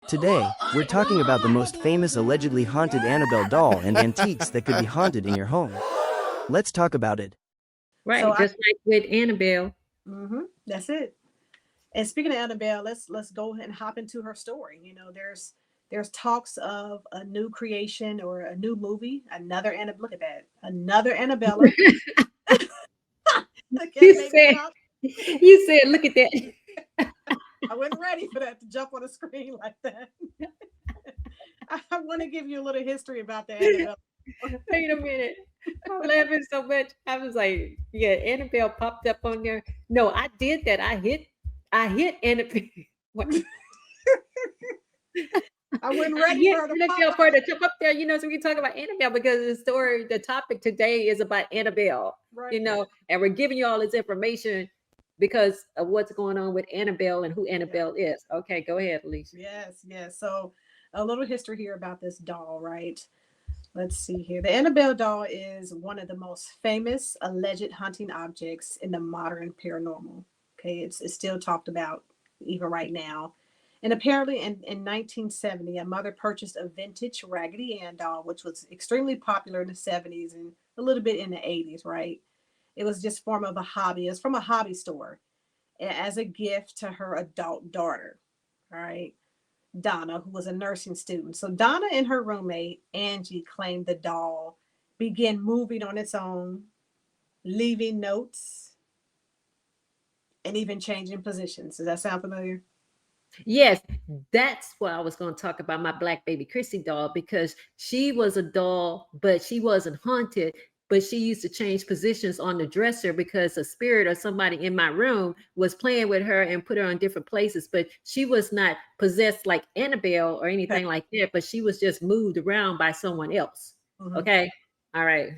Today, we're talking about the most famous allegedly haunted Annabelle doll and antiques that could be haunted in your home. Let's talk about it. Right, So I, just like with Annabelle. that's it. And speaking of Annabelle, let's go and hop into her story. There's talks of a new creation or a new movie, another Annabelle. Look at that, another Annabella. I You can't make it said, up. you said, look at that. I wasn't ready for that to jump on the screen like that. I want to give you a little history about the Annabelle. Wait a minute. I'm laughing so much. I was like, yeah, Annabelle popped up on there. No, I did that. I hit Annabelle. What? I wasn't I ready hit for her to pop Annabelle for out. her to jump up there, so we can talk about Annabelle because the topic today is about Annabelle, Right. and we're giving you all this information because of what's going on with Annabelle and who Yeah. Annabelle is. Okay, go ahead, Alicia. Yes, yes. So a little history here about this doll, right? Let's see here. The Annabelle doll is one of the most famous alleged hunting objects in the modern paranormal. Okay, it's still talked about even right now. And apparently in 1970, a mother purchased a vintage Raggedy Ann doll, which was extremely popular in the 70s and a little bit in the 80s, right? It was just form of a hobby. It's from a hobby store as a gift to her adult daughter, all right? Donna, who was a nursing student. So Donna and her roommate, Angie, claimed the doll began moving on its own, leaving notes, and even changing positions. Does that sound familiar? Yes, that's what I was going to talk about my Black Baby Chrissy doll because she was a doll, but she wasn't haunted. But she used to change positions on the dresser because a spirit or somebody in my room was playing with her and put her on different places. But she was not possessed like Annabelle or Okay. anything like that, but she was just moved around by someone else. Mhm. Okay. All right.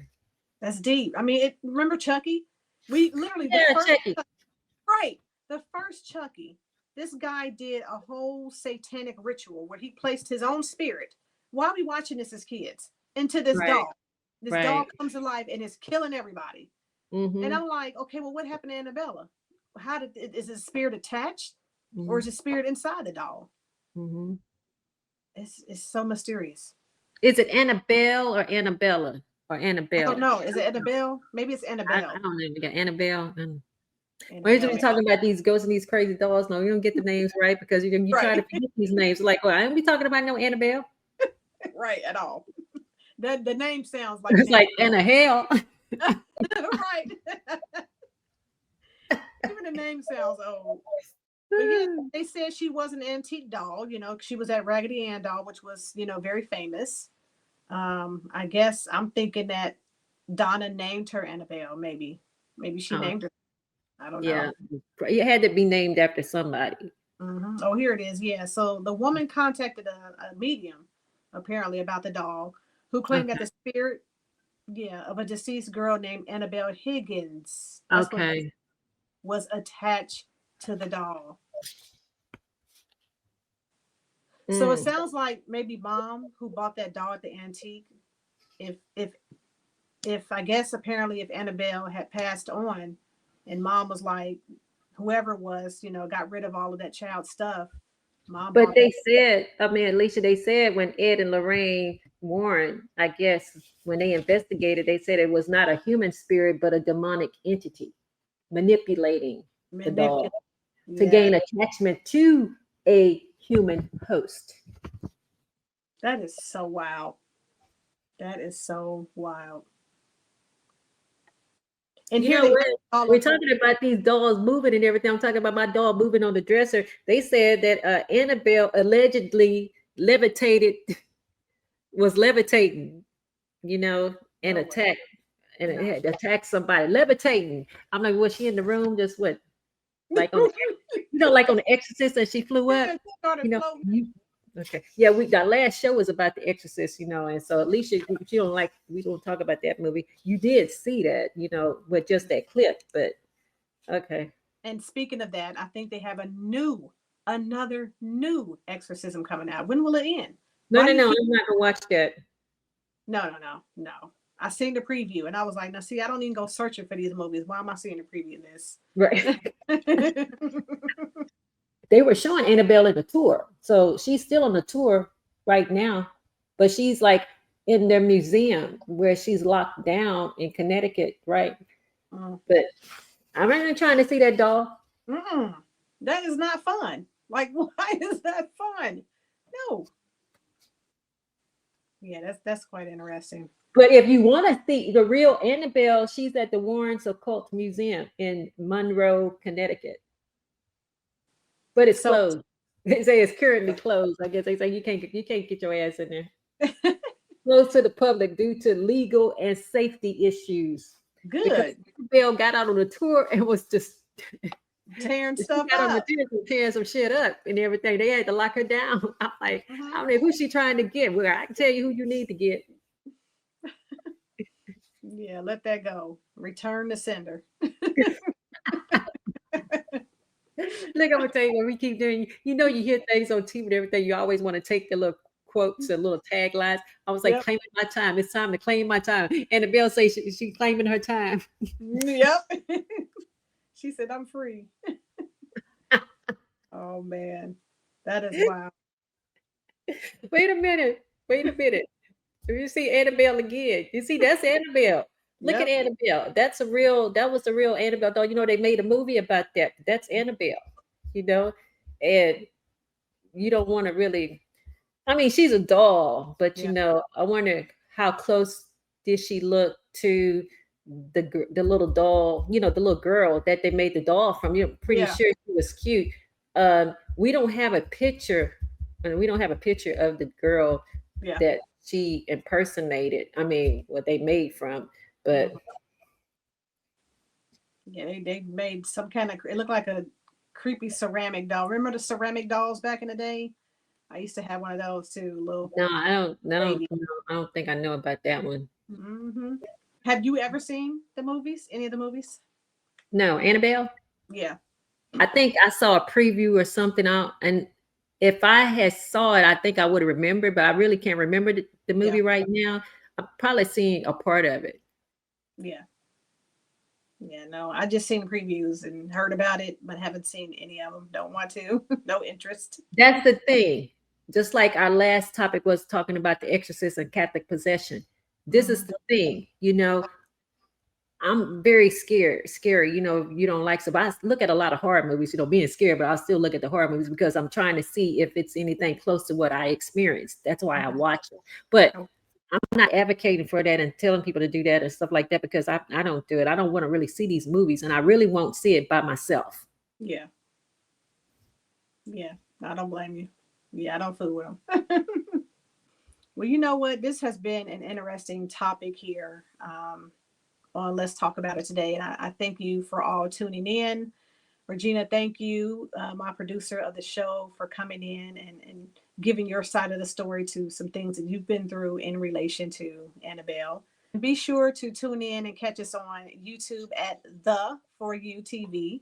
That's deep. I mean, remember Chucky? We literally, the Yeah, first, check it. right, the first Chucky, this guy did a whole satanic ritual where he placed his own spirit. Why are we watching this as kids? Into this Right. doll. This doll Right. comes alive and is killing everybody. And Mm-hmm. I'm like, okay, well, what happened to Annabella? How did is his spirit attached, or Mm-hmm. is his spirit inside the doll? Mm-hmm. It's so mysterious. Is it Annabelle or Annabella or I don't Annabelle? know. Is it Annabelle? Maybe it's I Annabelle. don't know. We got Annabelle and we're usually Annabelle. talking about these ghosts and these crazy dolls. No, you don't get the names right because you try to Right. forget these names. Like, well, I don't be talking about no Annabelle. Right at all. The name sounds like an It's like Anna Hale. right. Even the name sounds old. But yeah, they said she was an antique doll. She was that Raggedy Ann doll, which was very famous. I guess I'm thinking that Donna named her Annabelle. Maybe she Oh, named her. I don't know. yeah. It had to be named after somebody. Oh, here it is. Yeah. So the woman contacted a medium, apparently, about the doll, who claimed that Okay. the spirit, yeah, of a deceased girl named Annabelle Higgins, that's what it Okay. was attached to the doll. So it Mm. sounds like maybe mom who bought that doll at the antique. If I guess apparently if Annabelle had passed on, and mom was like, whoever it was, got rid of all of that child stuff. Mom But bought they that. said, I mean, Alicia, they said when Ed and Lorraine Warren, I guess, when they investigated, they said it was not a human spirit, but a demonic entity manipulating the Manipulate. doll to Yeah, gain attachment to a human host. that is so wild. That is so wild. And You here know they what? bring all We're of her. talking about these dolls moving and everything. I'm talking about my doll moving on the dresser. They said that Annabelle allegedly levitated, was levitating, you know, and No way. attacked and it No. had attacked somebody, levitating. I'm like, was she in the room? Just what, like on the, like on the Exorcist, and she flew up. Yeah, she started You know, floating. you okay? Yeah, we our last show was about the Exorcist, and so at least you don't like we don't talk about that movie. You did see that, with just that clip, but okay. And speaking of that, I think they have another new exorcism coming out. When will it end? No, Why no, do you no, keep? I'm not gonna watch that. No, no, no, no. I seen the preview and I was like, now see, I don't even go searching for these movies. Why am I seeing the preview of this? Right. they were showing Annabelle in the tour. So she's still on the tour right now, but she's like in their museum where she's locked down in Connecticut, right? But I'm really trying to see that doll. That is not fun. Like, why is that fun? No. Yeah, that's quite interesting. But if you want to see the real Annabelle, she's at the Warrens Occult Museum in Monroe, Connecticut. But it's closed. They say it's currently closed. I guess they say you can't get your ass in there. Closed to the public due to legal and safety issues. Good. Because Annabelle got out on a tour and was just tearing stuff up. Tearing some shit up and everything. They had to lock her down. I'm like, I don't know who's she trying to get. Well, I can tell you who you need to get. Yeah, let that go. Return to sender. Look, I'm gonna tell you what we keep doing. You know, you hear things on TV and everything. You always want to take the little quotes and little taglines. I was like, claiming my time. It's time to claim my time. And the Bell says she claiming her time. Yep. She said, I'm free. Oh man, that is wild. Wait a minute. You see Annabelle again. You see, that's Annabelle. Look at Annabelle. That was the real Annabelle doll. You know, they made a movie about that. That's Annabelle, you know, and you don't want to really, I mean, she's a doll, but you know, I wonder how close did she look to the little doll, you know, the little girl that they made the doll from. You're pretty sure she was cute. We don't have a picture, and we don't have a picture of the girl that she impersonated. I mean, what they made from, but yeah, they made some kind of, it looked like a creepy ceramic doll. Remember the ceramic dolls back in the day? I used to have one of those too. Little. No, I don't think I know about that one. Have you ever seen the movies? Any of the movies? No, Annabelle. Yeah, I think I saw a preview or something out, and if I had saw it, I think I would have remembered, but I really can't remember the movie right now. I've probably seen a part of it. Yeah, no, I just seen previews and heard about it, but haven't seen any of them. Don't want to. No interest. That's the thing. Just like our last topic was talking about the exorcist and Catholic possession. This is the thing, you know, I'm very scary, you know, you don't like, so I look at a lot of horror movies, you know, being scared, but I'll still look at the horror movies because I'm trying to see if it's anything close to what I experienced. That's why I watch it. But I'm not advocating for that and telling people to do that and stuff like that, because I don't do it. I don't want to really see these movies, and I really won't see it by myself. Yeah, I don't blame you. Yeah, I don't fool with them. Well, you know what? This has been an interesting topic here on Let's Talk About It today. And I thank you for all tuning in. Regina, thank you, my producer of the show, for coming in and giving your side of the story to some things that you've been through in relation to Annabelle. Be sure to tune in and catch us on YouTube at The For You TV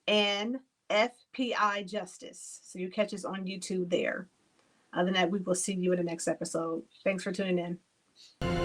and FPI Justice. So you catch us on YouTube there. Other than that, we will see you in the next episode. Thanks for tuning in.